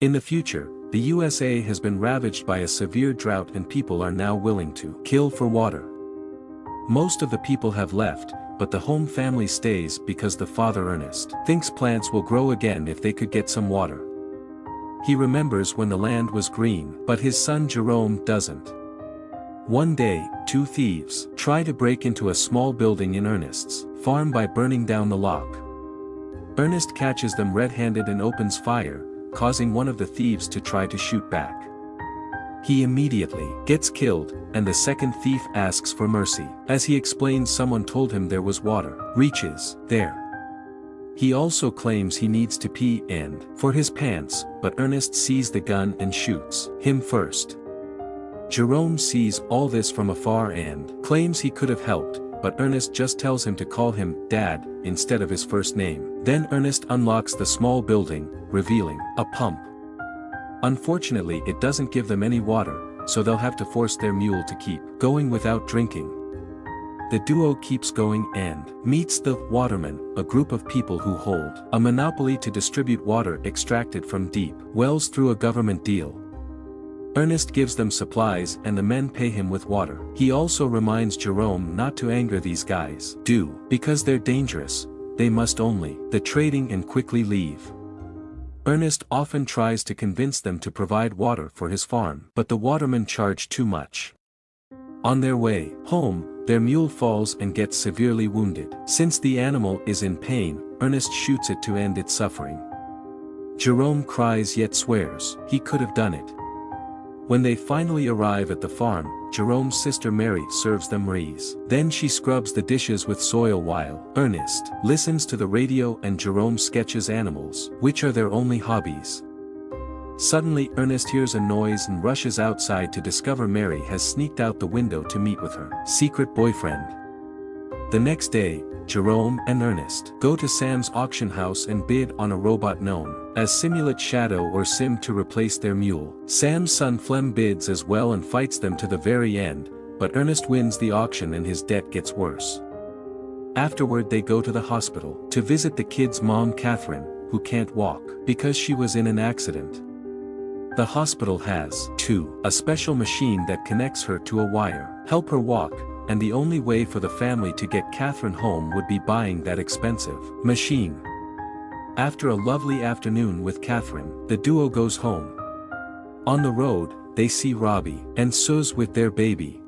In the future, the USA has been ravaged by a severe drought and people are now willing to kill for water. Most of the people have left, but the home family stays because the father Ernest thinks plants will grow again if they could get some water. He remembers when the land was green, but his son Jerome doesn't. One day, two thieves try to break into a small building in Ernest's farm by burning down the lock. Ernest catches them red-handed and opens fire, causing one of the thieves to try to shoot back. He immediately gets killed, and the second thief asks for mercy, as he explains someone told him there was water, reaches there. He also claims he needs to pee and for his pants, but Ernest sees the gun and shoots him first. Jerome sees all this from afar and claims he could have helped, but Ernest just tells him to call him Dad instead of his first name. Then Ernest unlocks the small building, revealing a pump. Unfortunately, it doesn't give them any water, so they'll have to force their mule to keep going without drinking. The duo keeps going and meets the Watermen, a group of people who hold a monopoly to distribute water extracted from deep wells through a government deal. Ernest gives them supplies and the men pay him with water. He also reminds Jerome not to anger these guys, because they're dangerous, they must only the trading and quickly leave. Ernest often tries to convince them to provide water for his farm, but the watermen charge too much. On their way home, their mule falls and gets severely wounded. Since the animal is in pain, Ernest shoots it to end its suffering. Jerome cries yet swears he could have done it. When they finally arrive at the farm, Jerome's sister Mary serves them maize. Then she scrubs the dishes with soil while Ernest listens to the radio and Jerome sketches animals, which are their only hobbies. Suddenly Ernest hears a noise and rushes outside to discover Mary has sneaked out the window to meet with her secret boyfriend. The next day, Jerome and Ernest go to Sam's auction house and bid on a robot known as Simulate Shadow or Sim to replace their mule. Sam's son Flem bids as well and fights them to the very end, but Ernest wins the auction and his debt gets worse. Afterward they go to the hospital to visit the kid's mom Catherine, who can't walk because she was in an accident. The hospital has a special machine that connects her to a wire, help her walk, and the only way for the family to get Catherine home would be buying that expensive machine. After a lovely afternoon with Catherine, the duo goes home. On the road, they see Robbie and Suz with their baby.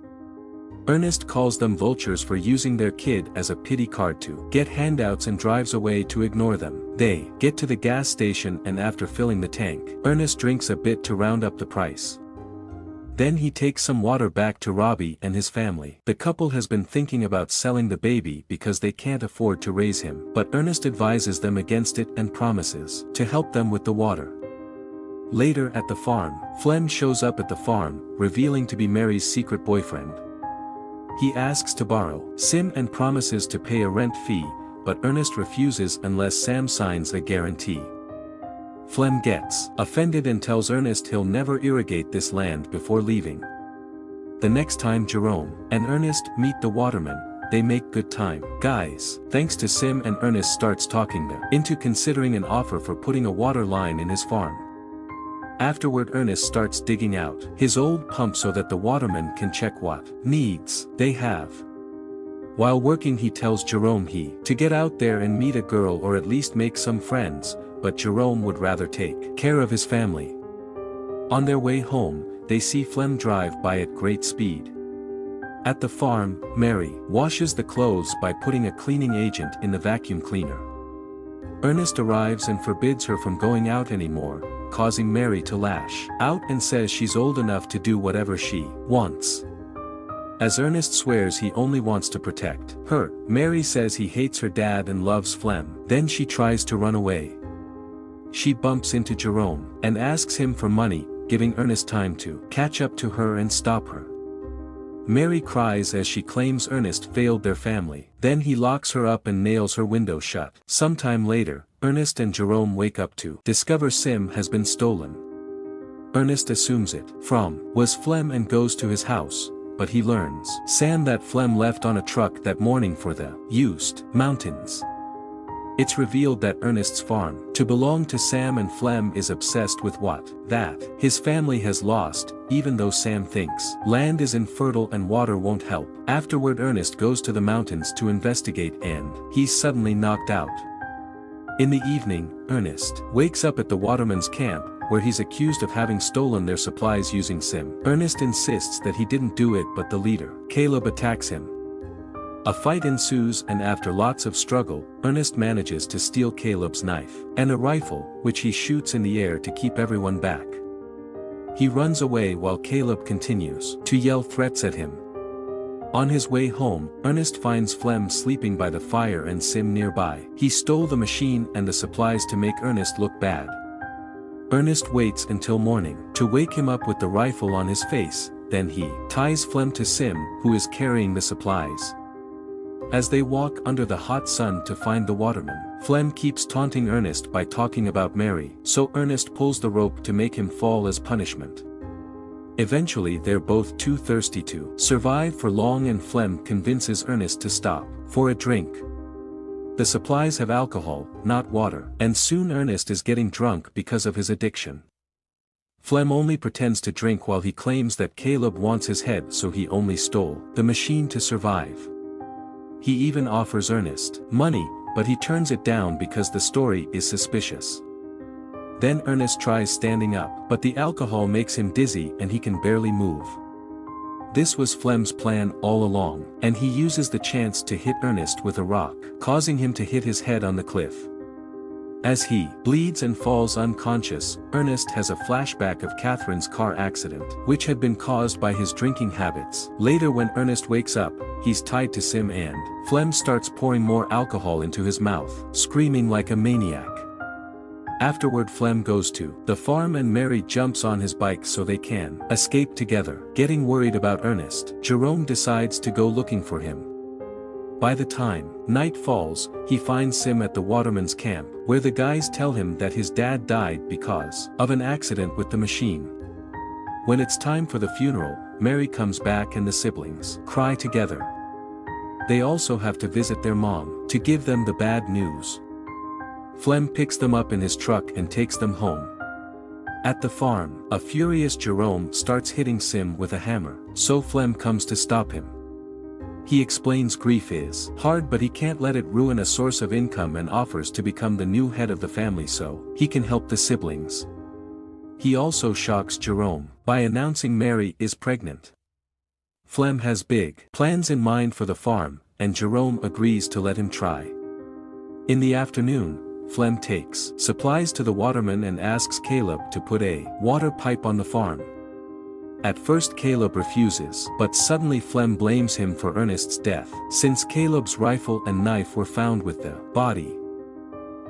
Ernest calls them vultures for using their kid as a pity card to get handouts and drives away to ignore them. They get to the gas station and after filling the tank, Ernest drinks a bit to round up the price. Then he takes some water back to Robbie and his family. The couple has been thinking about selling the baby because they can't afford to raise him, but Ernest advises them against it and promises to help them with the water. Later at the farm, Flem shows up at the farm, revealing to be Mary's secret boyfriend. He asks to borrow Sim and promises to pay a rent fee, but Ernest refuses unless Sam signs a guarantee. Flem gets offended and tells Ernest he'll never irrigate this land before leaving. The next time Jerome and Ernest meet the watermen, they make good time. Guys, thanks to Sim and Ernest starts talking them into considering an offer for putting a water line in his farm. Afterward Ernest starts digging out his old pump so that the watermen can check what needs they have. While working he tells Jerome to get out there and meet a girl or at least make some friends, but Jerome would rather take care of his family. On their way home, they see Flem drive by at great speed. At the farm, Mary washes the clothes by putting a cleaning agent in the vacuum cleaner. Ernest arrives and forbids her from going out anymore, causing Mary to lash out and says she's old enough to do whatever she wants. As Ernest swears he only wants to protect her, Mary says he hates her dad and loves Flem. Then she tries to run away. She bumps into Jerome and asks him for money, giving Ernest time to catch up to her and stop her. Mary cries as she claims Ernest failed their family. Then he locks her up and nails her window shut. Sometime later, Ernest and Jerome wake up to discover Sim has been stolen. Ernest assumes it was Flem and goes to his house, but he learns that Flem left on a truck that morning for the used mountains. It's revealed that Ernest's farm, to belong to Sam, and Flem is obsessed with that his family has lost, even though Sam thinks land is infertile and water won't help. Afterward, Ernest goes to the mountains to investigate and he's suddenly knocked out. In the evening, Ernest wakes up at the waterman's camp, where he's accused of having stolen their supplies using Sim. Ernest insists that he didn't do it, but the leader, Caleb, attacks him. A fight ensues, and after lots of struggle, Ernest manages to steal Caleb's knife and a rifle, which he shoots in the air to keep everyone back. He runs away while Caleb continues to yell threats at him. On his way home, Ernest finds Flem sleeping by the fire and Sim nearby. He stole the machine and the supplies to make Ernest look bad. Ernest waits until morning to wake him up with the rifle on his face, then he ties Flem to Sim, who is carrying the supplies. As they walk under the hot sun to find the waterman, Flem keeps taunting Ernest by talking about Mary, so Ernest pulls the rope to make him fall as punishment. Eventually they're both too thirsty to survive for long, and Flem convinces Ernest to stop for a drink. The supplies have alcohol, not water, and soon Ernest is getting drunk because of his addiction. Flem only pretends to drink while he claims that Caleb wants his head, so he only stole the machine to survive. He even offers Ernest money, but he turns it down because the story is suspicious. Then Ernest tries standing up, but the alcohol makes him dizzy and he can barely move. This was Flem's plan all along, and he uses the chance to hit Ernest with a rock, causing him to hit his head on the cliff. As he bleeds and falls unconscious, Ernest has a flashback of Catherine's car accident, which had been caused by his drinking habits. Later, when Ernest wakes up, he's tied to Sim, and Flem starts pouring more alcohol into his mouth, screaming like a maniac. Afterward, Flem goes to the farm and Mary jumps on his bike so they can escape together. Getting worried about Ernest, Jerome decides to go looking for him. By the time night falls, he finds Sim at the waterman's camp, where the guys tell him that his dad died because of an accident with the machine. When it's time for the funeral, Mary comes back and the siblings cry together. They also have to visit their mom to give them the bad news. Flem picks them up in his truck and takes them home. At the farm, a furious Jerome starts hitting Sim with a hammer, so Flem comes to stop him. He explains grief is hard, but he can't let it ruin a source of income, and offers to become the new head of the family so he can help the siblings. He also shocks Jerome by announcing Mary is pregnant. Flem has big plans in mind for the farm, and Jerome agrees to let him try. In the afternoon, Flem takes supplies to the waterman and asks Caleb to put a water pipe on the farm. At first Caleb refuses, but suddenly Flem blames him for Ernest's death, since Caleb's rifle and knife were found with the body.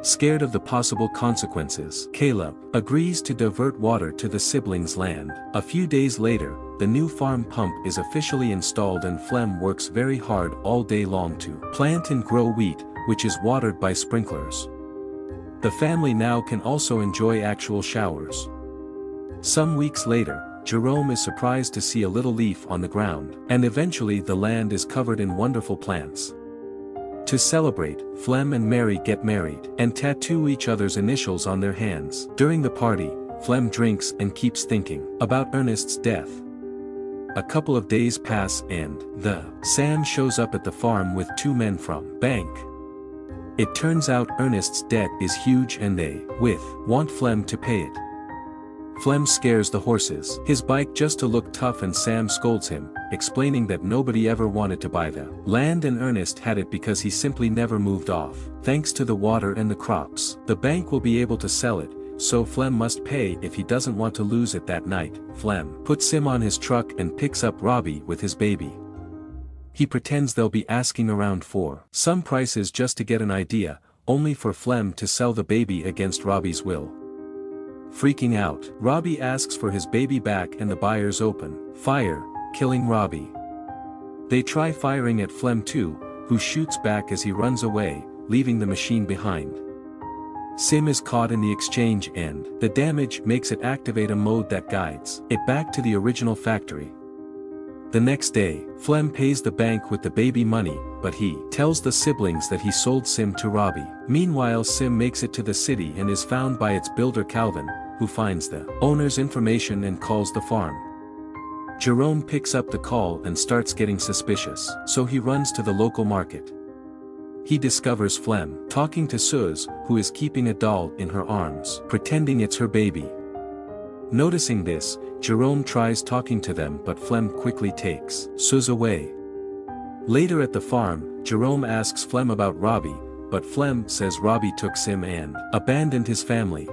Scared of the possible consequences, Caleb agrees to divert water to the siblings' land. A few days later, the new farm pump is officially installed, and Flem works very hard all day long to plant and grow wheat, which is watered by sprinklers. The family now can also enjoy actual showers. Some weeks later, Jerome is surprised to see a little leaf on the ground, and eventually the land is covered in wonderful plants. To celebrate, Flem and Mary get married, and tattoo each other's initials on their hands. During the party, Flem drinks and keeps thinking about Ernest's death. A couple of days pass and Sam shows up at the farm with two men from bank. It turns out Ernest's debt is huge and they want Flem to pay it. Flem scares the horses, his bike just to look tough, and Sam scolds him, explaining that nobody ever wanted to buy the land and Ernest had it because he simply never moved off. Thanks to the water and the crops, the bank will be able to sell it, so Flem must pay if he doesn't want to lose it. That night, Flem puts Sim on his truck and picks up Robbie with his baby. He pretends they'll be asking around for some prices just to get an idea, only for Flem to sell the baby against Robbie's will. Freaking out, Robbie asks for his baby back and the buyers open fire, killing Robbie. They try firing at Flem too, who shoots back as he runs away, leaving the machine behind. Sim is caught in the exchange and the damage makes it activate a mode that guides it back to the original factory. The next day, Flem pays the bank with the baby money, but he tells the siblings that he sold Sim to Robbie. Meanwhile, Sim makes it to the city and is found by its builder Calvin, who finds the owner's information and calls the farm. Jerome picks up the call and starts getting suspicious, so he runs to the local market. He discovers Flem talking to Suze, who is keeping a doll in her arms, pretending it's her baby. Noticing this, Jerome tries talking to them, but Flem quickly takes Suze away. Later at the farm, Jerome asks Flem about Robbie, but Flem says Robbie took Sim and abandoned his family.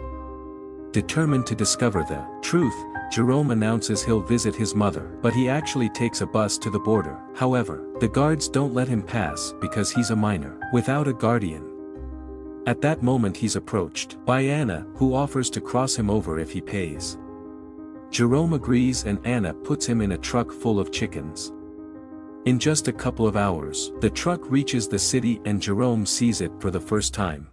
Determined to discover the truth, Jerome announces he'll visit his mother, but he actually takes a bus to the border. However, the guards don't let him pass because he's a minor, without a guardian. At that moment he's approached by Anna, who offers to cross him over if he pays. Jerome agrees and Anna puts him in a truck full of chickens. In just a couple of hours, the truck reaches the city and Jerome sees it for the first time.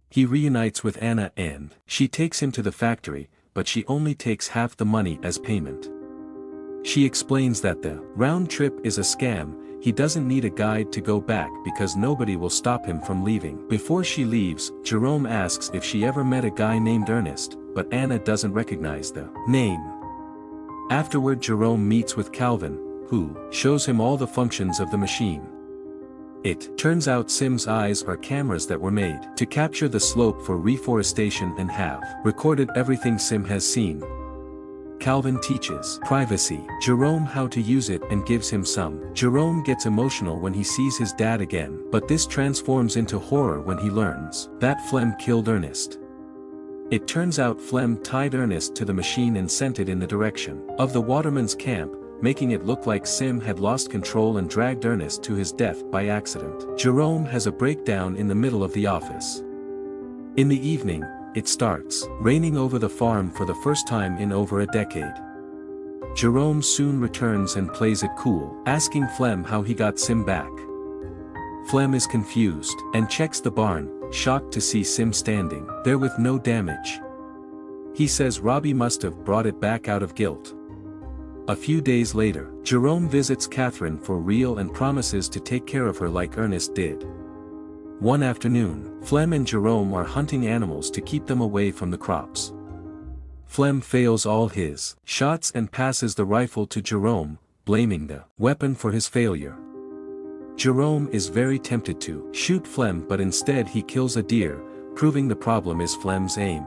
He reunites with Anna and she takes him to the factory, but she only takes half the money as payment. She explains that the round trip is a scam, he doesn't need a guide to go back because nobody will stop him from leaving. Before she leaves, Jerome asks if she ever met a guy named Ernest, but Anna doesn't recognize the name. Afterward, Jerome meets with Calvin, who shows him all the functions of the machine. It turns out Sim's eyes are cameras that were made to capture the slope for reforestation and have recorded everything Sim has seen. Calvin teaches privacy Jerome how to use it and gives him some. Jerome gets emotional when he sees his dad again, but this transforms into horror when he learns that Flem killed Ernest. It turns out Flem tied Ernest to the machine and sent it in the direction of the waterman's camp, making it look like Sim had lost control and dragged Ernest to his death by accident. Jerome has a breakdown in the middle of the office. In the evening, it starts raining over the farm for the first time in over a decade. Jerome soon returns and plays it cool, asking Flem how he got Sim back. Flem is confused and checks the barn, shocked to see Sim standing there with no damage. He says Robbie must have brought it back out of guilt. A few days later, Jerome visits Catherine for real and promises to take care of her like Ernest did. One afternoon, Flem and Jerome are hunting animals to keep them away from the crops. Flem fails all his shots and passes the rifle to Jerome, blaming the weapon for his failure. Jerome is very tempted to shoot Flem, but instead he kills a deer, proving the problem is Flem's aim.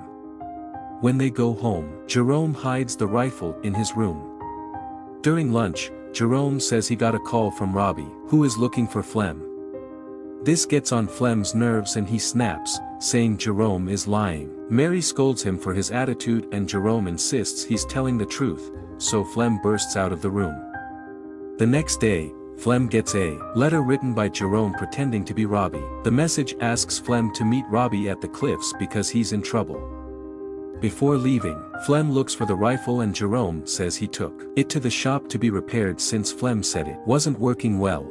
When they go home, Jerome hides the rifle in his room. During lunch, Jerome says he got a call from Robbie, who is looking for Flem. This gets on Flem's nerves and he snaps, saying Jerome is lying. Mary scolds him for his attitude and Jerome insists he's telling the truth, so Flem bursts out of the room. The next day, Flem gets a letter written by Jerome pretending to be Robbie. The message asks Flem to meet Robbie at the cliffs because he's in trouble. Before leaving, Flem looks for the rifle and Jerome says he took it to the shop to be repaired since Flem said it wasn't working well.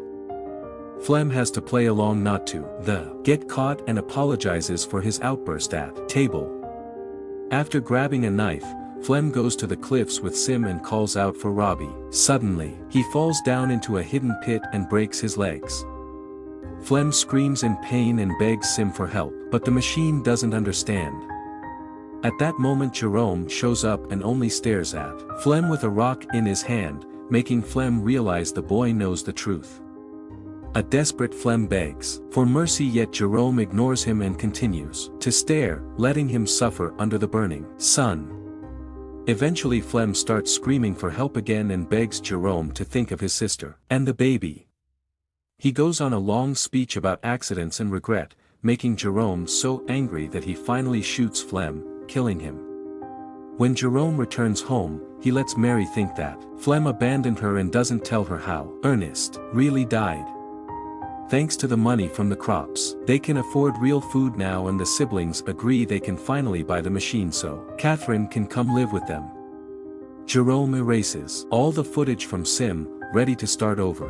Flem has to play along not to get caught and apologizes for his outburst at table. After grabbing a knife, Flem goes to the cliffs with Sim and calls out for Robbie. Suddenly, he falls down into a hidden pit and breaks his legs. Flem screams in pain and begs Sim for help, but the machine doesn't understand. At that moment Jerome shows up and only stares at Flem with a rock in his hand, making Flem realize the boy knows the truth. A desperate Flem begs for mercy, yet Jerome ignores him and continues to stare, letting him suffer under the burning sun. Eventually Flem starts screaming for help again and begs Jerome to think of his sister and the baby. He goes on a long speech about accidents and regret, making Jerome so angry that he finally shoots Flem, killing him. When Jerome returns home, he lets Mary think that Flem abandoned her and doesn't tell her how Ernest really died. Thanks to the money from the crops, they can afford real food now and the siblings agree they can finally buy the machine so Catherine can come live with them. Jerome erases all the footage from Sim, ready to start over.